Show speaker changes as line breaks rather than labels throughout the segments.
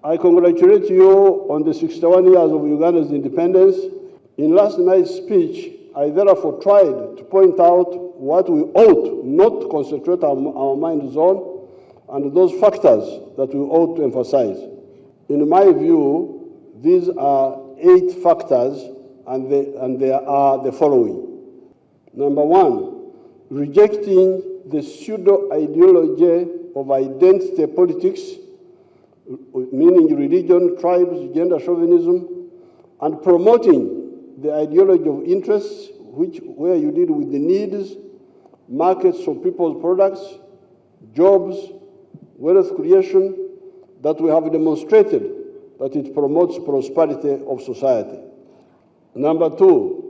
I congratulate you on the 61 years of Uganda's independence. In last night's speech, I therefore tried to point out what we ought not to concentrate our minds on and those factors that we ought to emphasize. In my view, these are 8 factors, and they are the following. Number 1, rejecting the pseudo-ideology of identity politics, meaning religion, tribes, gender chauvinism, and promoting the ideology of interests, where you deal with the needs, markets for people's products, jobs, wealth creation, that we have demonstrated that it promotes prosperity of society. Number 2,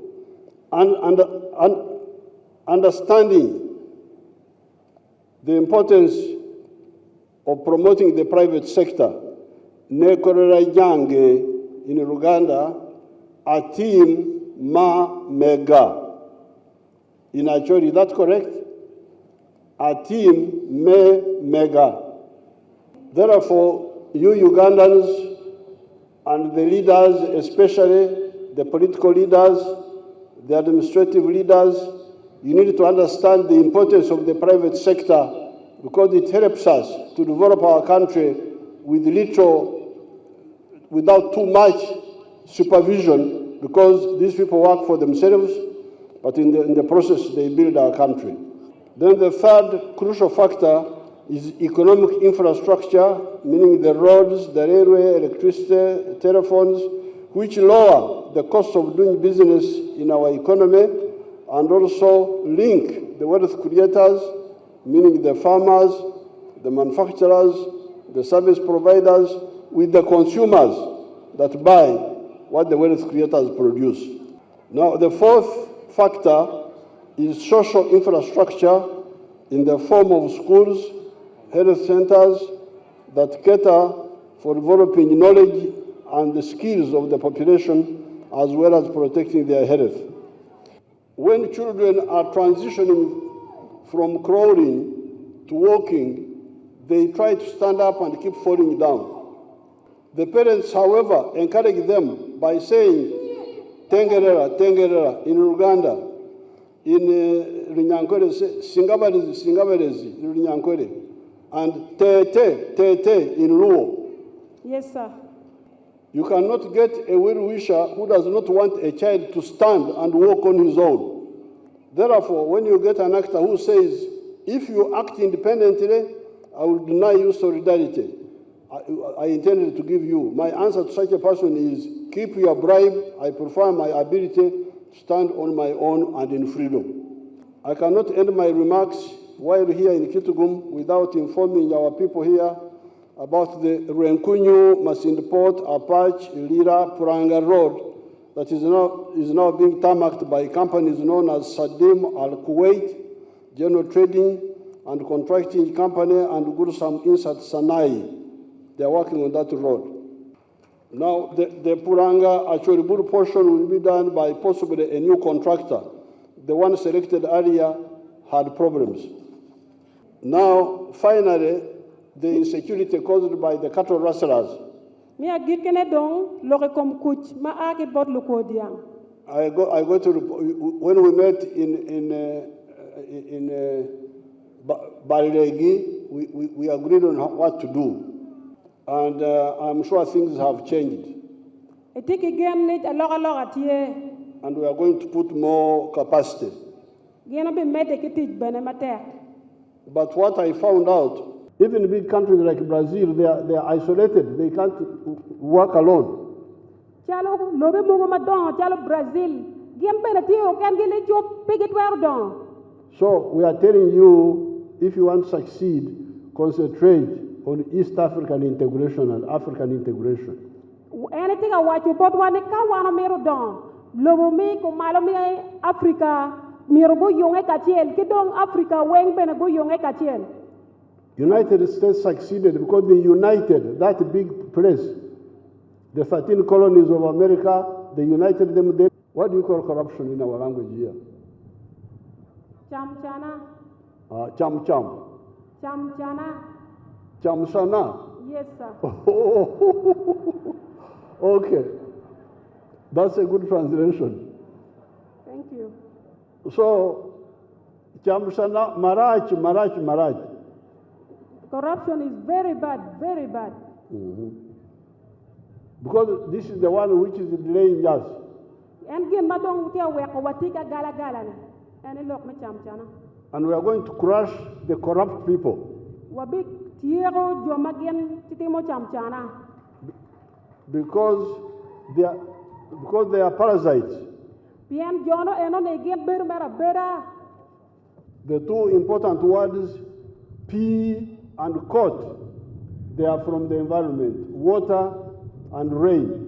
understanding the importance of promoting the private sector. Nekorera jange in Uganda, a team ma mega. In Acholi, that's correct? A team me mega. Therefore, you Ugandans and the leaders, especially the political leaders, the administrative leaders, you need to understand the importance of the private sector, because it helps us to develop our country with without too much supervision, because these people work for themselves, but in the process they build our country. Then the third crucial factor is economic infrastructure, meaning the roads, the railway, electricity, telephones, which lower the cost of doing business in our economy and also link the wealth creators, meaning the farmers, the manufacturers, the service providers, with the consumers that buy what the wealth creators produce. Now, the fourth factor is social infrastructure in the form of schools, health centers that cater for developing knowledge and the skills of the population, as well as protecting their health. When children are transitioning from crawling to walking, they try to stand up and keep falling down. The parents, however, encourage them by saying, Tengerera, Tengerera, in Uganda, in Runyankore, Singabarezi, Singabarezi, in Runyankore, and Tete, Tete, in Luo.
Yes, sir.
You cannot get a well-wisher who does not want a child to stand and walk on his own. Therefore, when you get an actor who says, if you act independently, I will deny you solidarity, I intended to give you. My answer to such a person is, keep your bribe. I prefer my ability to stand on my own and in freedom. I cannot end my remarks while here in Kitgum without informing our people here about the Renkunyu, Masindport, Apache, Lira, Puranga Road that is now being tarmacked by companies known as Sadim Al Kuwait, General Trading and Contracting Company, and Gursam Insat Sanai. They are working on that road. Now, the Puranga Achoriburu portion will be done by possibly a new contractor. The one selected earlier had problems. Now, finally, the insecurity caused by the cattle rustlers. I go to when we met in Balegi, we agreed on what to do, and I'm sure things have changed. And we are going to put more capacity. But what I found out, even big countries like Brazil, they are isolated. They can't work alone. So we are telling you, if you want to succeed, concentrate on East African integration and African integration. United States succeeded because they united that big place. The 13 colonies of America, they united them there. What do you call corruption in our language here?
Chamchana.
Cham cham.
Chamchana.
Chamsana.
Yes, sir.
Okay. That's a good translation.
Thank you.
So, Chamsana, Marach.
Corruption is very bad, very bad.
Because this is the one which is delaying us.
And again, madong tia weko watika gala gala ne. And look me chamchana.
And we are going to crush the corrupt people.
Wabik tiero jomagen titimo chamchana.
Because they are parasites.
Pian jono eno ne gen bermera bera.
The two important words, P and court, they are from the environment, water and rain.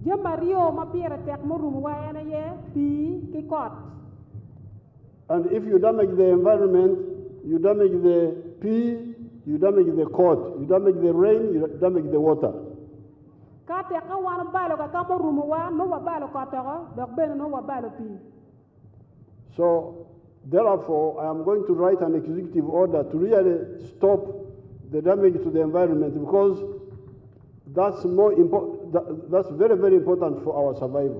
Jamario mapiera tek morum waena ye pi ki court.
And if you damage the environment, you damage the P, you damage the court, you damage the rain, you damage the water.
Ka tek ka wana balo ka ka morum wa no wa balo ka toro dok ben no wa balo pi.
So, therefore, I am going to write an executive order to really stop the damage to the environment, because that's very, very important for our survival.